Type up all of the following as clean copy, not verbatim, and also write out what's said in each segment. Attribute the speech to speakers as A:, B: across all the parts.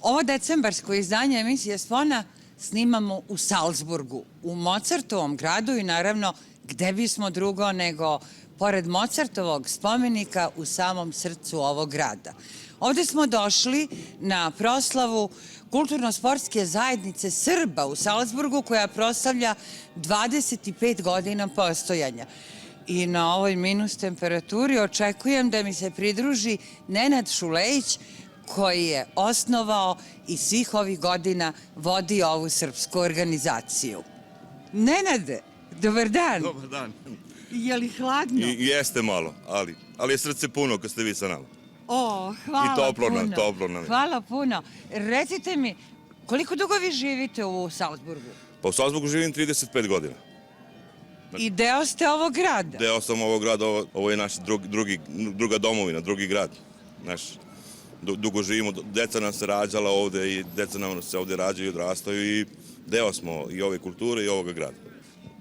A: Ovo decembarsko izdanje emisije Spona snimamo u Salzburgu, u Mozartovom gradu i naravno gde bismo drugo nego pored Mozartovog spomenika u samom srcu ovog grada. Ovde smo došli na proslavu Kulturno-sportske zajednice Srba u Salzburgu koja proslavlja 25 godina postojanja. I na ovoj minus temperaturi očekujem da mi se pridruži Nenad Šulejić koji je osnovao i svih ovih godina vodi ovu srpsku organizaciju. Nenade, dobar dan.
B: Dobar dan.
A: Je li hladno?
B: Jeste malo, ali je srce puno kad ste vi sa nama.
A: O, hvala puno.
B: I toplo nam je.
A: Hvala puno. Recite mi, koliko dugo vi živite u Salzburgu?
B: Pa u Salzburgu živim 35 godina.
A: I deo ste ovog grada?
B: Deo sam ovog grada, ovo je naš druga domovina, drugi grad. Dugo živimo, deca nam se rađala ovde i deca nam se ovde rađaju i odrastaju i deo smo i ove kulture i ovoga grada.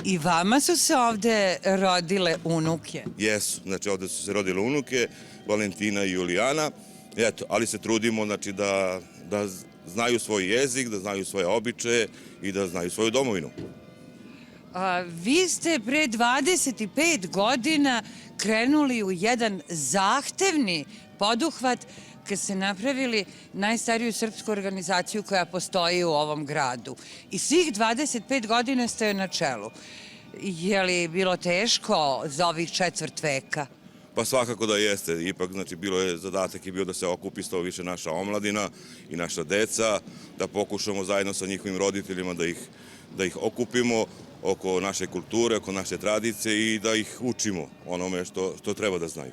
A: I vama su se ovde rodile unuke?
B: Jesu, znači ovde su se rodile unuke, Valentina i Julijana, eto, ali se trudimo znači da znaju svoj jezik, da znaju svoje običaje i da znaju svoju domovinu.
A: Vi ste pre 25 godina krenuli u jedan zahtevni poduhvat kad ste napravili najstariju srpsku organizaciju koja postoji u ovom gradu. I svih 25 godina ste joj na čelu. Je li bilo teško za ovih četvrt veka?
B: Pa svakako da jeste. Ipak, znači, zadatak je bio da se okupi što više naša omladina i naša deca, da pokušamo zajedno sa njihovim roditeljima da ih okupimo oko naše kulture, oko naše tradicije i da ih učimo onome što treba da znaju.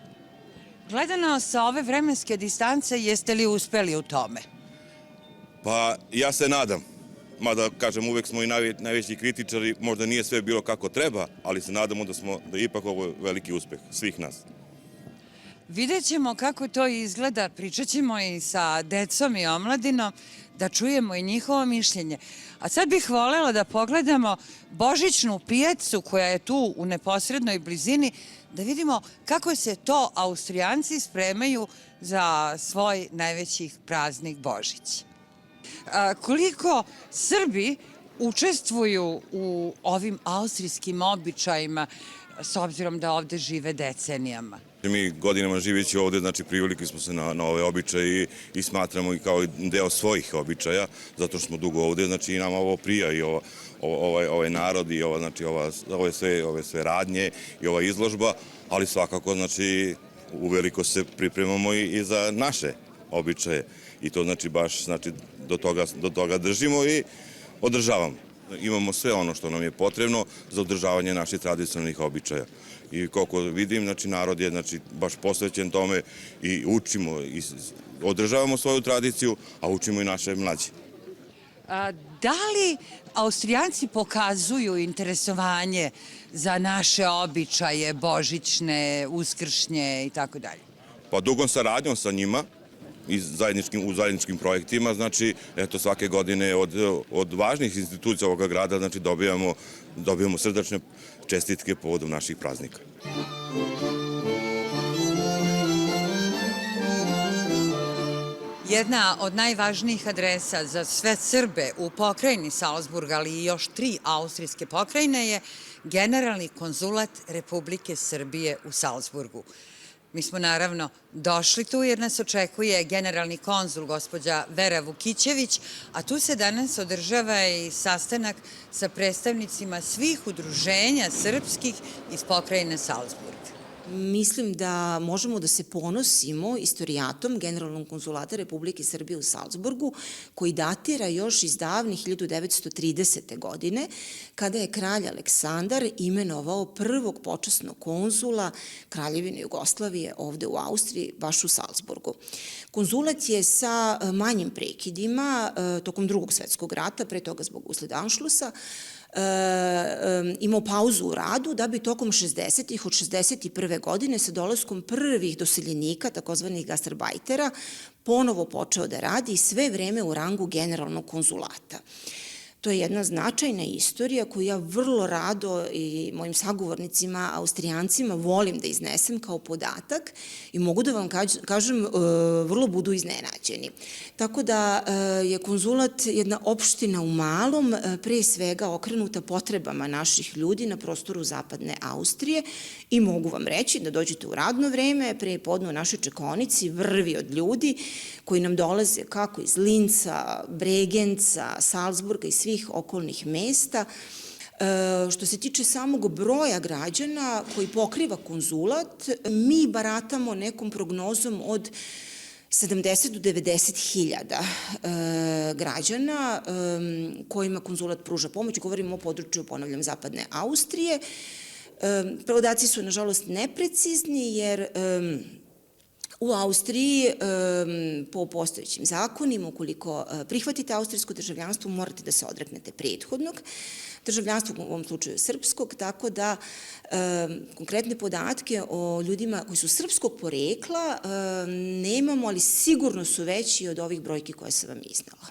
A: Gledano sa ove vremenske distance, jeste li uspeli u tome?
B: Pa ja se nadam. Mada, kažem, uvek smo i najveći kritičari, možda nije sve bilo kako treba, ali se nadamo da je ipak ovo veliki uspeh svih nas.
A: Vidjet ćemo kako to izgleda, pričat ćemo i sa decom i omladinom, da čujemo i njihovo mišljenje. A sad bih volela da pogledamo božićnu pijacu koja je tu u neposrednoj blizini, da vidimo kako se to Austrijanci spremaju za svoj najveći praznik Božić. Koliko Srbi učestvuju u ovim austrijskim običajima, s obzirom da ovde žive decenijama?
B: Mi godinama živeći ovde, znači privikli smo se na ove običaje i smatramo i kao deo svojih običaja, zato što smo dugo ovde, znači i nama ovo prija i ovaj narod i ove sve radnje i ova izložba, ali svakako znači uveliko se pripremamo i za naše običaje i to znači baš do toga držimo i održavamo. Imamo sve ono što nam je potrebno za održavanje naših tradicionalnih običaja. I koliko vidim, znači narod je baš posvećen tome i učimo i održavamo svoju tradiciju, a učimo i naše mlađe.
A: Da li Austrijanci pokazuju interesovanje za naše običaje, božićne, uskršnje i tako dalje?
B: Pa dugom saradnjom sa njima i u zajedničkim projektima, znači, eto, svake godine od važnih institucija ovoga grada, znači, dobijamo srdačne čestitke povodom naših praznika.
A: Jedna od najvažnijih adresa za sve Srbe u pokrajini Salzburga, ali i još 3 austrijske pokrajine je Generalni konzulat Republike Srbije u Salzburgu. Mi smo naravno došli tu jer nas očekuje generalni konzul gospođa Vera Vukićević, a tu se danas održava i sastanak sa predstavnicima svih udruženja srpskih iz pokrajine Salzburga.
C: Mislim da možemo da se ponosimo istorijatom Generalnog konzulata Republike Srbije u Salzburgu, koji datira još iz davnih 1930. godine, kada je kralj Aleksandar imenovao prvog počasnog konzula Kraljevine Jugoslavije ovde u Austriji, baš u Salzburgu. Konzulat je sa manjim prekidima tokom Drugog svetskog rata, pre toga zbog usled Anšlusa, imao pauzu u radu da bi tokom 60-ih od 61. godine sa dolaskom prvih doseljenika, takozvanih gastarbajtera, ponovo počeo da radi sve vreme u rangu generalnog konzulata. To je jedna značajna istorija koju ja vrlo rado i mojim sagovornicima, Austrijancima, volim da iznesem kao podatak i mogu da vam kažem, vrlo budu iznenađeni. Tako da je konzulat jedna opština u malom, pre svega okrenuta potrebama naših ljudi na prostoru zapadne Austrije i mogu vam reći da dođete u radno vreme, pre podne u našoj čekaonici vrvi od ljudi koji nam dolaze kako iz Linca, Bregenca, Salzburga i svih okolnih mesta. Što se tiče samog broja građana koji pokriva konzulat, mi baratamo nekom prognozom od 70 do 90 hiljada građana kojima konzulat pruža pomoć. Govorimo o području, ponavljam, zapadne Austrije. Podaci su, nažalost, neprecizni jer u Austriji, po postojećim zakonima, ukoliko prihvatite austrijsko državljanstvo, morate da se odreknete prethodnog državljanstva, u ovom slučaju srpskog, tako da konkretne podatke o ljudima koji su srpskog porekla nemamo, ali sigurno su veći od ovih brojki koje sam vam iznala.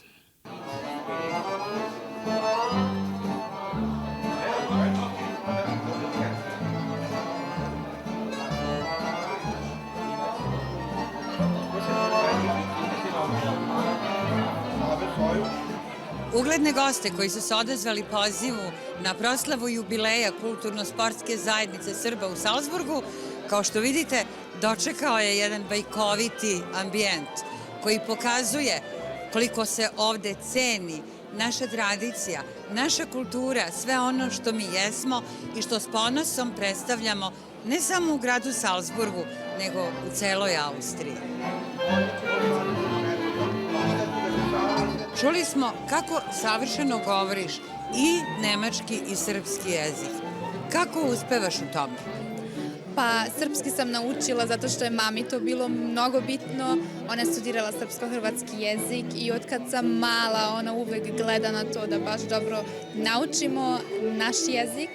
A: Ugledne goste koji su se odazvali pozivu na proslavu jubileja kulturno-sportske zajednice Srba u Salzburgu, kao što vidite, dočekao je jedan bajkoviti ambijent koji pokazuje koliko se ovde ceni naša tradicija, naša kultura, sve ono što mi jesmo i što s ponosom predstavljamo ne samo u gradu Salzburgu, nego u celoj Austriji. Čuli smo kako savršeno govoriš i nemački i srpski jezik. Kako uspevaš u tome?
D: Pa, srpski sam naučila zato što je mami to bilo mnogo bitno. Ona je studirala srpsko-hrvatski jezik i od kad sam mala ona uvek gleda na to da baš dobro naučimo naš jezik.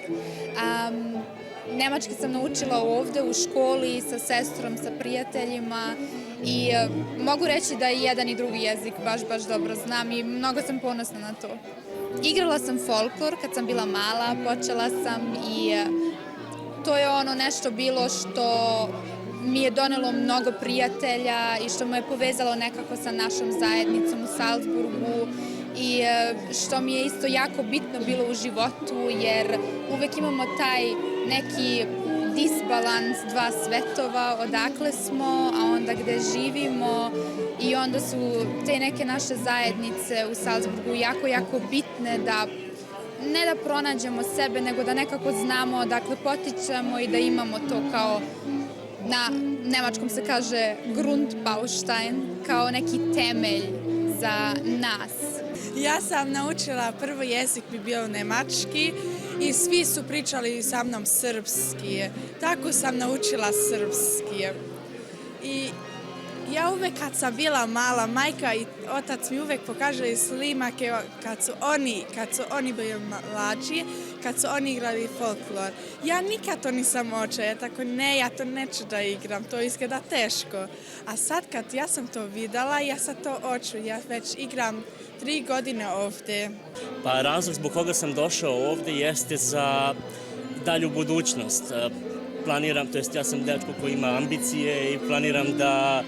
D: Nemački sam naučila ovde u školi sa sestrom, sa prijateljima i mogu reći da i jedan i drugi jezik baš dobro znam i mnogo sam ponosna na to. Igrala sam folklor kad sam bila mala, počela sam i to je ono nešto bilo što mi je donelo mnogo prijatelja i što me je povezalo nekako sa našom zajednicom u Salzburgu i što mi je isto jako bitno bilo u životu jer uvek imamo taj neki disbalans dva svetova, odakle smo, a onda gde živimo i onda su te neke naše zajednice u Salzburgu jako bitne da ne da pronađemo sebe, nego da nekako znamo odakle potičemo i da imamo to kao, na nemačkom se kaže Grundbaustein, kao neki temelj za nas.
E: Ja sam naučila, prvi jezik bi bio nemački i svi su pričali sa mnom srpski. Tako sam naučila srpski. I ja uvek kad sam bila mala, majka i otac mi uvek pokažali slimake kad su oni bili mlađi, kad su oni igrali folklor. Ja nikad to nisam očela, ja tako ne, ja to neću da igram, to izgleda teško. A sad kad ja sam to videla, ja sad to oču, ja već igram 3 godine ovde.
F: Pa razlog zbog koga sam došao ovde jeste za dalju budućnost. Planiram, to jest ja sam dečko koji ima ambicije i planiram da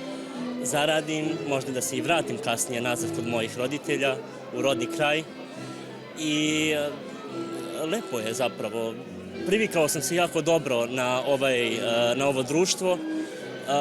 F: zaradim, možda da se i vratim kasnije nazad kod mojih roditelja u rodni kraj i lepo je zapravo. Privikao sam se jako dobro na ovo društvo.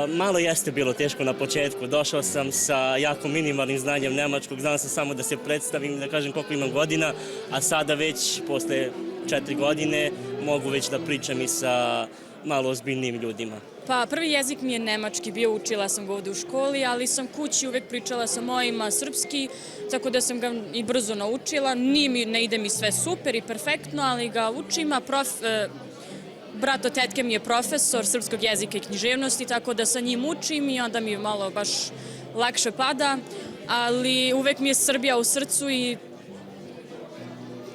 F: Malo jeste bilo teško na početku. Došao sam sa jako minimalnim znanjem nemačkog, znao sam samo da se predstavim, da kažem koliko imam godina, a sada već posle 4 godine mogu već da pričam i sa malo ozbiljnijim ljudima.
G: Pa prvi jezik mi je nemački bio, učila sam ga ovde u školi, ali sam kući uvek pričala sa mojima srpski, tako da sam ga i brzo naučila. Ne ide mi sve super i perfektno, ali ga učim, a brat od tetke mi je profesor srpskog jezika i književnosti, tako da sa njim učim i onda mi malo baš lakše pada, ali uvek mi je Srbija u srcu i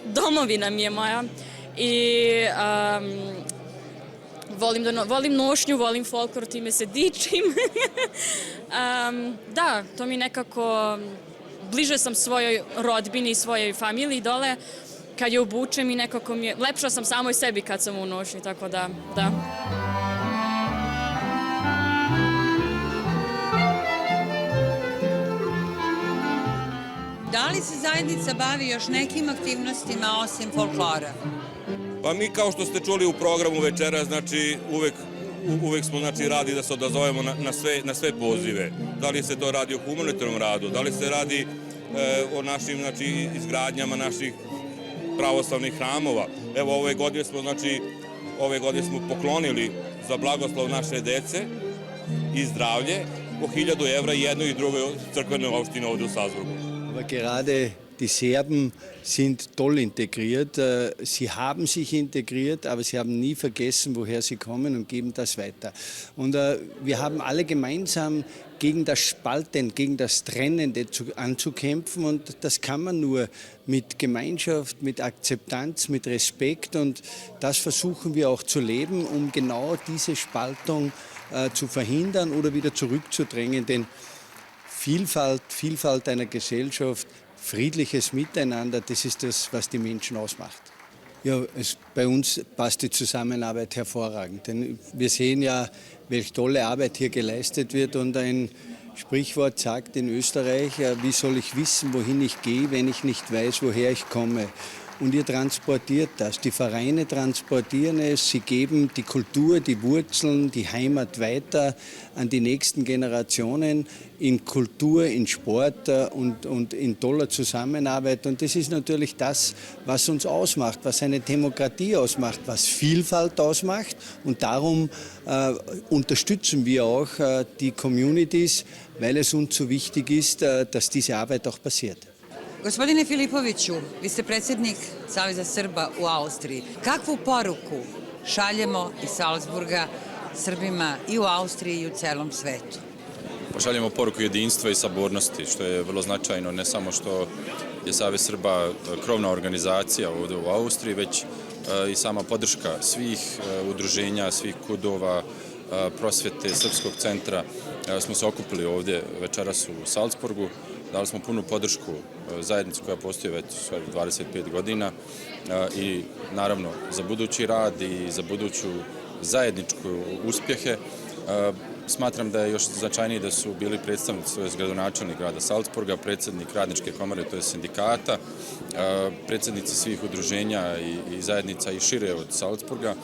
G: domovina mi je moja. I volim nošnju, volim folklor, time se dičim. Da, to mi nekako bliže sam svojoj rodbini i svojoj familiji dole, kad je obučem i nekako mi je, lepša sam samoj sebi kad sam u nošnji, tako da.
A: Da li se zajednica bavi još nekim aktivnostima osim folklora?
B: Pa mi, kao što ste čuli u programu večera, znači uvek smo radi da se odazovemo na sve pozive. Da li se to radi o humanitarnom radu, da li se radi o našim izgradnjama naših pravoslavnih hramova. Evo ove godine smo poklonili za blagoslov naše dece i zdravlje po 1000 evra jednoj i drugoj crkvenoj opštini ovde u Salzburgu.
H: Aber gerade die Serben sind toll integriert. Sie haben sich integriert, aber sie haben nie vergessen, woher sie kommen und geben das weiter. Und wir haben alle gemeinsam gegen das Spalten, gegen das Trennende anzukämpfen und das kann man nur mit Gemeinschaft, mit Akzeptanz, mit Respekt und das versuchen wir auch zu leben, um genau diese Spaltung zu verhindern oder wieder zurückzudrängen, denn Vielfalt einer Gesellschaft, friedliches Miteinander, das ist das, was die Menschen ausmacht. Ja, bei uns passt die Zusammenarbeit hervorragend, denn wir sehen ja, welche tolle Arbeit hier geleistet wird und ein Sprichwort sagt in Österreich, wie soll ich wissen, wohin ich gehe, wenn ich nicht weiß, woher ich komme. Und ihr transportiert das. Die Vereine transportieren es, sie geben die Kultur, die Wurzeln, die Heimat weiter an die nächsten Generationen in Kultur, in Sport und in toller Zusammenarbeit. Und das ist natürlich das, was uns ausmacht, was eine Demokratie ausmacht, was Vielfalt ausmacht. Und darum unterstützen wir auch die Communities, weil es uns so wichtig ist, dass diese Arbeit auch passiert.
A: Gospodine Filipoviću, vi ste predsjednik Saveza Srba u Austriji. Kakvu poruku šaljemo iz Salzburga Srbima i u Austriji i u celom svetu?
I: Pošaljemo poruku jedinstva i sabornosti, što je vrlo značajno, ne samo što je Savez Srba krovna organizacija ovdje u Austriji, već i sama podrška svih udruženja, svih kudova, prosvjete, Srpskog centra. Smo se okupili ovdje večeras u Salzburgu. Dali smo punu podršku zajednici koja postoji već 25 godina i naravno za budući rad i za buduću zajedničku uspjehe. Smatram da je još značajnije da su bili predstavnici, to je gradonačelnik grada Salzburga, predsjednik radničke komore, to je sindikata, predsjednici svih udruženja i zajednica i šire od Salzburga.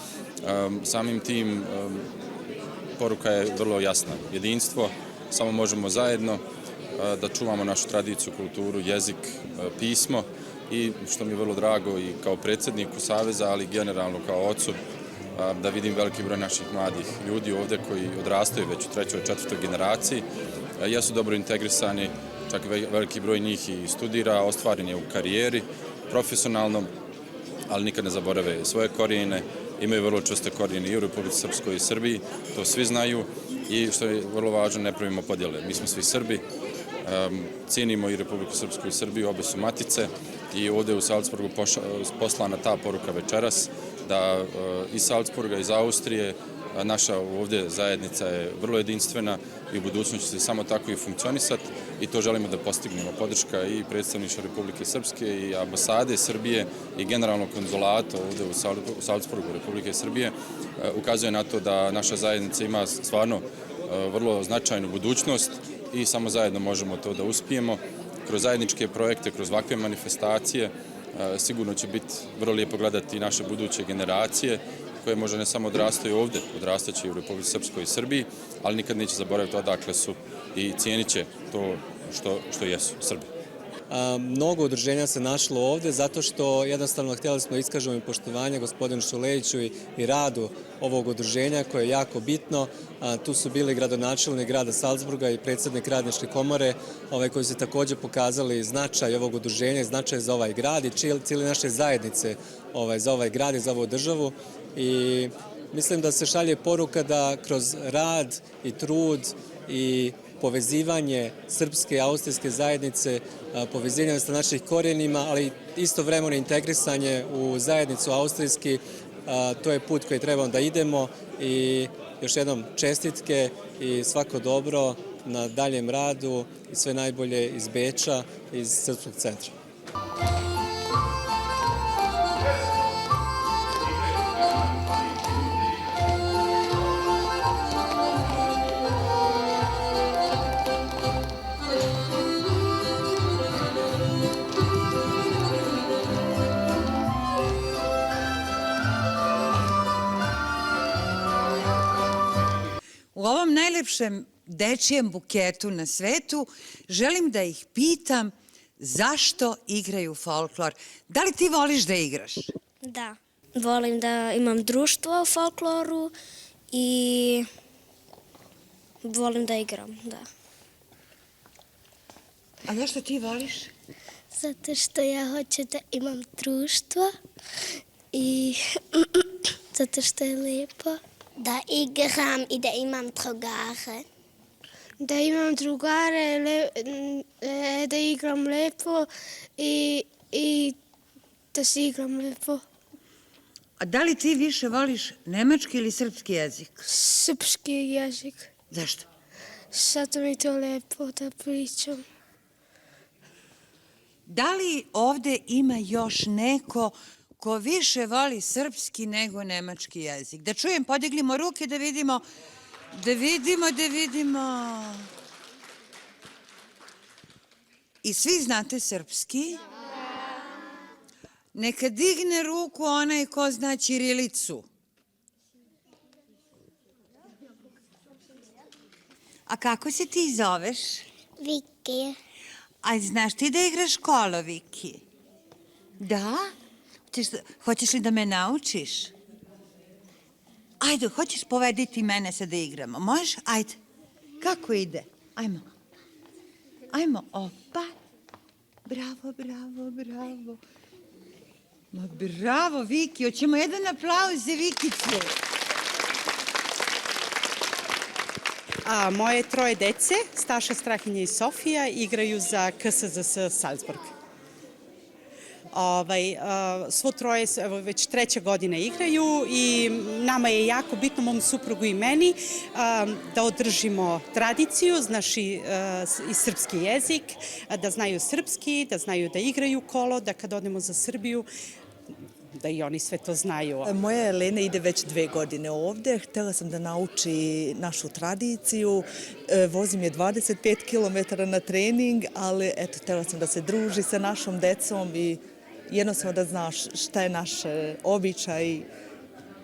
I: Samim tim poruka je vrlo jasna. Jedinstvo, samo možemo zajedno da čuvamo našu tradiciju, kulturu, jezik, pismo i što mi je vrlo drago i kao predsjedniku Saveza, ali generalno kao ocu, da vidim veliki broj naših mladih ljudi ovdje koji odrastaju već u 3. i 4. generaciji. Jesu dobro integrisani, čak veliki broj njih i studira, ostvaren je u karijeri, profesionalno, ali nikad ne zaborave svoje korijene, imaju vrlo čvrste korijene i u Republici Srpskoj i Srbiji, to svi znaju i što je vrlo važno, ne pravimo podjele. Mi smo svi Srbi, cijenimo i Republiku Srpsku i Srbiju, obe su matice i ovdje u Salzburgu poslana ta poruka večeras da iz Salzburga, iz Austrije, naša ovdje zajednica je vrlo jedinstvena i u budućnosti će se samo tako i funkcionisati i to želimo da postignemo. Podrška i predstavništva Republike Srpske i ambasade Srbije i generalnog konzulata ovdje u Salzburgu Republike Srbije ukazuje na to da naša zajednica ima stvarno vrlo značajnu budućnost i samo zajedno možemo to da uspijemo. Kroz zajedničke projekte, kroz ovakve manifestacije sigurno će biti vrlo lijepo gledati i naše buduće generacije koje možda ne samo odrastaju ovdje, odrastaće i u Republici Srpskoj i Srbiji, ali nikad neće zaboraviti odakle su i cijenit će to što jesu Srbi.
J: Mnogo udruženja se našlo ovdje zato što jednostavno htjeli smo iskažemo i poštovanje gospodinu Šulejiću i radu ovog udruženja koje je jako bitno. Tu su bili gradonačelnik grada Salzburga i predsjednik radničke komore koji su također pokazali značaj ovog udruženja i značaj za ovaj grad i cijeli naše zajednice za ovaj grad i za ovu državu. I mislim da se šalje poruka da kroz rad i trud i povezivanje srpske i austrijske zajednice, povezivanje sa naših korijenima, ali istovremeno integrisanje u zajednicu austrijski, to je put koji trebamo da idemo i još jednom čestitke i svako dobro na daljem radu i sve najbolje iz Beča, iz Srpskog centra.
A: U ovom najlepšem dečijem buketu na svetu želim da ih pitam zašto igraju folklor. Da li ti voliš da igraš?
K: Da. Volim da imam društvo u folkloru i volim da igram, da.
A: A zašto ti voliš?
K: Zato što ja hoću da imam društvo i zato što je lepo. Da igram i da imam drugare. Da imam drugare, da igram lepo i da se igram lepo.
A: A da li ti više voliš nemački ili srpski jezik?
K: Srpski jezik.
A: Zašto?
K: Zato mi je to lepo da pričam.
A: Da li ovde ima još neko ko više voli srpski nego nemački jezik? Da čujem, podiglimo ruke da vidimo. I svi znate srpski? Neka digne ruku onaj ko zna ćirilicu. A kako se ti zoveš?
K: Viki.
A: A znaš ti da igraš kolo, Viki? Da? Hoćeš li da me naučiš? Ajde, hoćeš povediti mene sad da igramo? Možeš? Ajde. Kako ide? Ajmo. Ajmo, opa. Bravo. Ma bravo, Viki. Hoćemo jedan aplauz za Vikicu.
L: Moje troje dece, Staša, Strahinja i Sofija, igraju za KSZS Salzburg. Svo troje već treće godine igraju i nama je jako bitno, mom suprugu i meni, da održimo tradiciju, znaš i srpski jezik, da znaju srpski, da znaju da igraju kolo, da kad odemo za Srbiju, da i oni sve to znaju.
M: Moja Elena ide već 2 godine ovde. Htela sam da nauči našu tradiciju. Vozim je 25 km na trening, ali eto, htela sam da se druži sa našom decom i jednostavno da znaš šta je naš običaj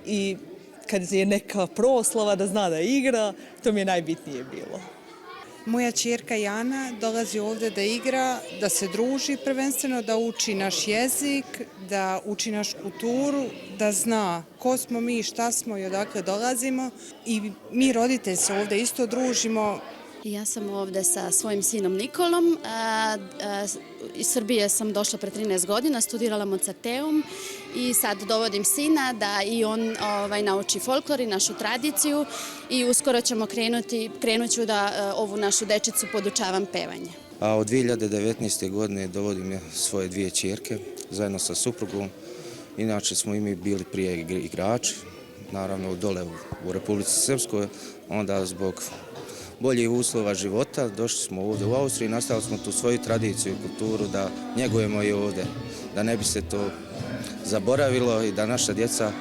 M: i kad je neka proslava da zna da igra, to mi je najbitnije bilo.
N: Moja ćerka Jana dolazi ovde da igra, da se druži prvenstveno, da uči naš jezik, da uči našu kulturu, da zna ko smo mi, šta smo i odakle dolazimo. I mi roditelji se ovde isto družimo.
O: Ja sam ovde sa svojim sinom Nikolom. Iz Srbije sam došla pre 13 godina, studirala Mozarteum i sad dovodim sina da i on nauči folklor i našu tradiciju i uskoro ćemo krenut ću da ovu našu dečicu podučavam pevanje.
P: A od 2019. godine dovodim ja svoje 2 ćerke zajedno sa suprugom. Inače smo i mi bili prije igrači, naravno dole u Republici Srpskoj, onda zbog boljih uslova života došli smo ovde u Austriju i nastavili smo tu svoju tradiciju i kulturu da njegujemo i ovde, da ne bi se to zaboravilo i da naša djeca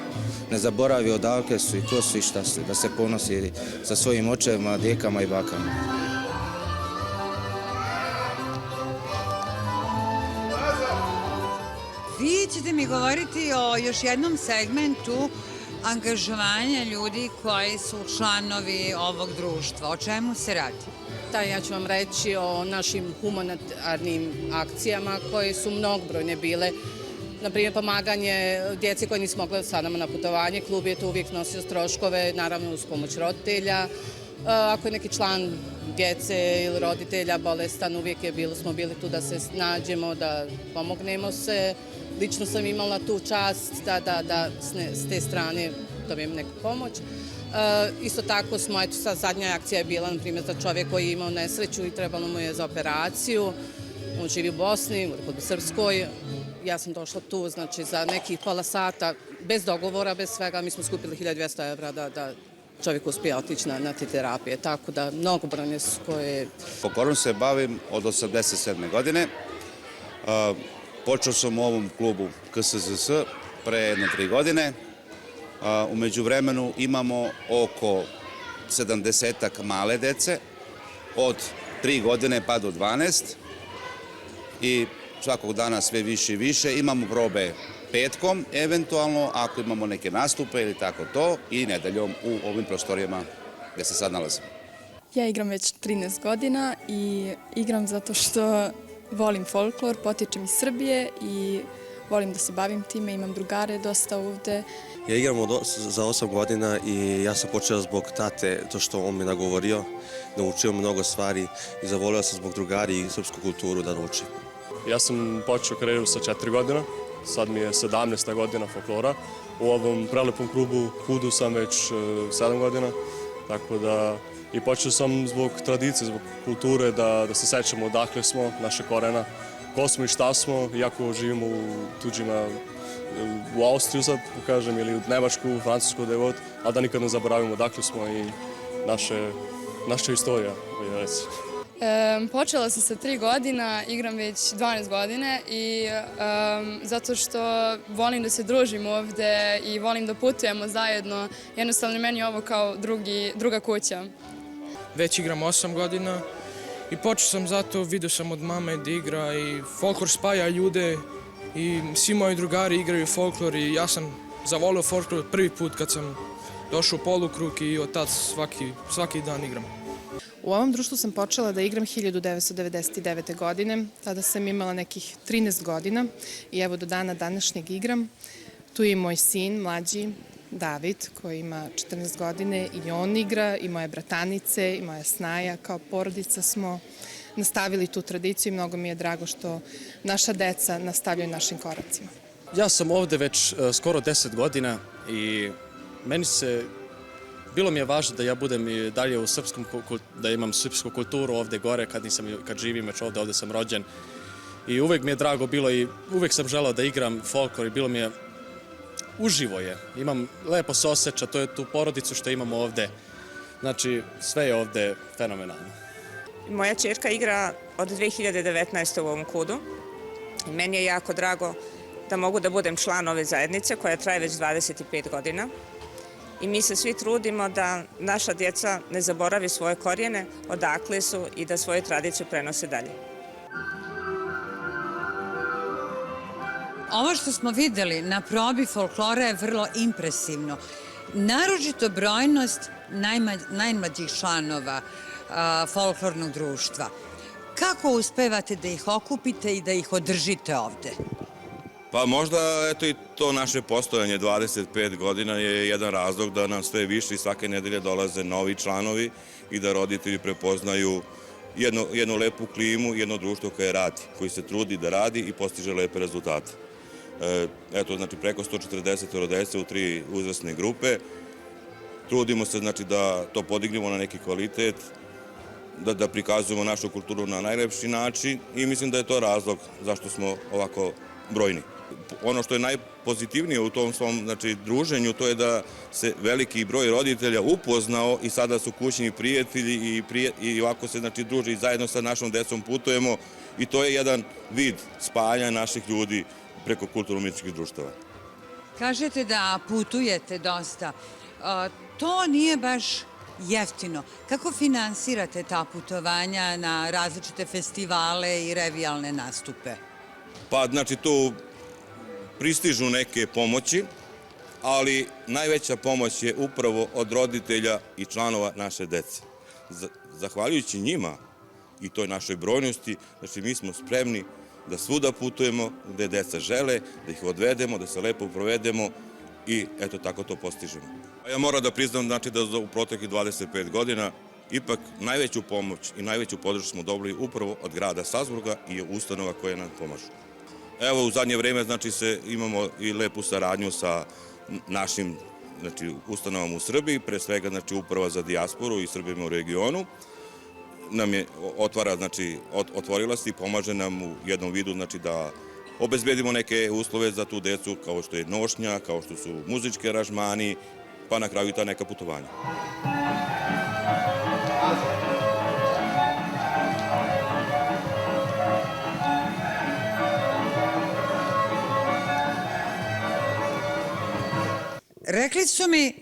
P: ne zaboravi odakle su i ko su i šta su, da se ponosi sa svojim očevima, djekama i bakama.
A: Vi ćete mi govoriti o još jednom segmentu angažovanja ljudi koji su članovi ovog društva. O čemu se radi?
Q: Da, ja ću vam reći o našim humanitarnim akcijama koje su mnogobrojne bile. Naprimjer, pomaganje djeci koji nisu mogli sa nama na putovanje. Klub je tu uvijek nosio troškove, naravno uz pomoć roditelja. Ako je neki član djece ili roditelja bolestan, uvijek smo bili tu da se nađemo, da pomognemo se. Lično sam imala tu čast da s te strane dobijem neku pomoć. Isto tako smo, eto sad zadnja akcija je bila, na primjer, za čovjek koji je imao nesreću i trebalo mu je za operaciju. On živi u Bosni, u Republici Srpskoj. Ja sam došla tu, znači, za nekih pola sata, bez dogovora, bez svega. Mi smo skupili 1200 evra da čovjek uspije otići na te terapije. Tako da mnogobrojne su koje...
R: Folklorom se bavim od 87. godine. Počeo sam u ovom klubu KSZS pre jedno 3 godine. U međuvremenu imamo oko 70-ak male dece, od 3 godine pa do 12. I svakog dana sve više i više. Imamo probe petkom, eventualno, ako imamo neke nastupe ili tako to, i nedeljom u ovim prostorijama gdje se sad nalazimo.
S: Ja igram već 13 godina i igram zato što volim folklor, potičem iz Srbije i volim da se bavim time, imam drugare dosta ovde.
T: Ja igram za 8 godina i ja sam počeo zbog tate, to što on mi nagovorio, naučio mnogo stvari i zavolio sam zbog drugari i srpsku kulturu da naučim.
U: Ja sam počeo karijeru sa 4 godina, sad mi je 17. godina folklora. U ovom prelepom klubu Hudu sam već 7 godina, tako da i počeo sam zbog tradicije, zbog kulture, da se sećamo odakle smo, naše korena, ko smo i šta smo, iako živimo u tuđima, u Austriju sad, kažem, ili u Nemačku, u Francusku, gde god, a da nikad ne zaboravimo odakle smo i naša istorija.
S: Počela sam sa 3 godina, igram već 12 godine i zato što volim da se družim ovde i volim da putujemo zajedno. Jednostavno meni je ovo kao druga kuća.
V: Već igram 8 godina i počeo sam zato, vidio sam od mame da igra i folklor spaja ljude i svi moji drugari igraju folklor i ja sam zavolio folklor prvi put kad sam došao u Polukrug i od tad svaki dan igram.
W: U ovom društvu sam počela da igram 1999. godine, tada sam imala nekih 13 godina i evo do dana današnjeg igram. Tu je i moj sin, mlađi, David, koji ima 14 godine i on igra, i moje bratanice, i moja snaja. Kao porodica smo nastavili tu tradiciju i mnogo mi je drago što naša deca nastavljaju našim koracima.
X: Ja sam ovde već skoro 10 godina i bilo mi je važno da ja budem i dalje u srpskom, da imam srpsku kulturu ovde gore kad živim već ovde sam rođen. I uvek mi je drago bilo i uvek sam želeo da igram folklor i bilo mi je uživo je. Lepo se osjeća, to je tu porodicu što imamo ovde. Znači, sve je ovde fenomenalno.
Y: Moja ćerka igra od 2019. u ovom KUD-u i meni je jako drago da mogu da budem član ove zajednice koja traje već 25 godina. I mi se svi trudimo da naša djeca ne zaboravi svoje korijene, odakle su i da svoje tradicije prenose dalje.
A: Ovo što smo videli na probi folklora je vrlo impresivno. Naročito brojnost najmlađih članova folklornog društva. Kako uspevate da ih okupite i da ih održite ovde?
B: Pa možda eto i to naše postojanje 25 godina je jedan razlog da nam sve više i svake nedelje dolaze novi članovi i da roditelji prepoznaju jednu lepu klimu, jedno društvo koje radi, koji se trudi da radi i postiže lepe rezultate. Eto, znači preko 140 dece u 3 uzrasne grupe. Trudimo se znači da to podignemo na neki kvalitet, da prikazujemo našu kulturu na najlepši način i mislim da je to razlog zašto smo ovako brojni. Ono što je najpozitivnije u tom svom druženju, to je da se veliki broj roditelja upoznao i sada su kućni prijatelji i ovako se druže i zajedno sa našom decom putujemo i to je jedan vid spajanja naših ljudi preko kulturno-umetničkih društava.
A: Kažete da putujete dosta. To nije baš jeftino. Kako finansirate ta putovanja na različite festivale i revijalne nastupe?
B: Pa, znači, tu pristižu neke pomoći, ali najveća pomoć je upravo od roditelja i članova naše dece. Zahvaljujući njima i toj našoj brojnosti, znači, mi smo spremni da svuda putujemo gde deca žele, da ih odvedemo, da se lepo provedemo i eto tako to postižemo. Ja moram da priznam znači, da u proteklih 25 godina ipak najveću pomoć i najveću podršku smo dobili upravo od grada Salzburga i ustanova koje nam pomažu. Evo u zadnje vreme znači imamo i lepu saradnju sa našim ustanovama u Srbiji, pre svega znači Uprava za dijasporu i Srbima u regionu. Nam je otvorila se i pomaže nam u jednom vidu znači da obezbedimo neke uslove za tu decu kao što je nošnja, kao što su muzički aranžmani pa na kraju i ta neka putovanja.
A: Rekli su mi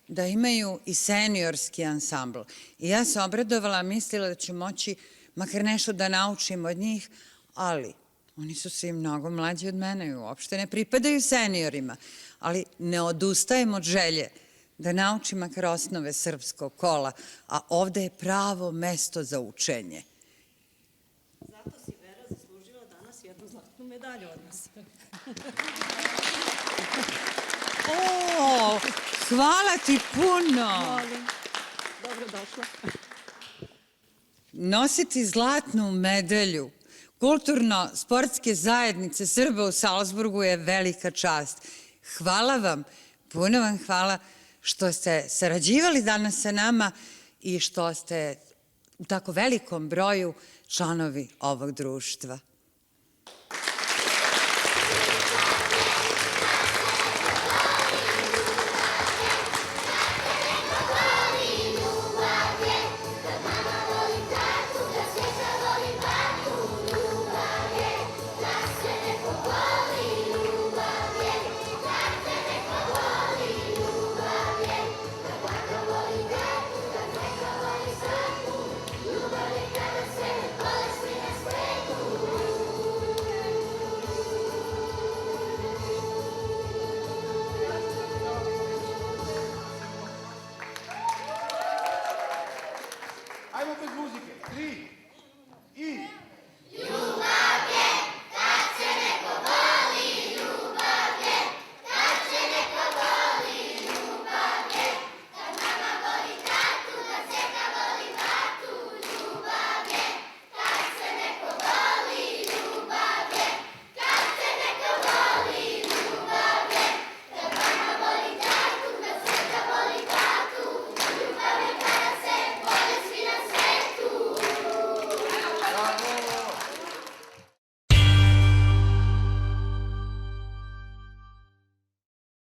A: da imaju i seniorski ansambl. I ja sam obradovala, mislila da ću moći makar nešto da naučim od njih, ali oni su svi mnogo mlađi od mene i uopšte ne pripadaju seniorima. Ali ne odustajem od želje da naučim makar osnove srpskog kola, a ovde je pravo mesto za učenje.
C: Zato si Vera zaslužila danas jednu zlatnu medalju od nas.
A: O, hvala ti puno.
C: Molim. Dobro došla.
A: Nositi zlatnu medalju Kulturno-sportske zajednice Srba u Salzburgu je velika čast. Hvala vam, puno vam hvala što ste sarađivali danas sa nama i što ste u tako velikom broju članovi ovog društva.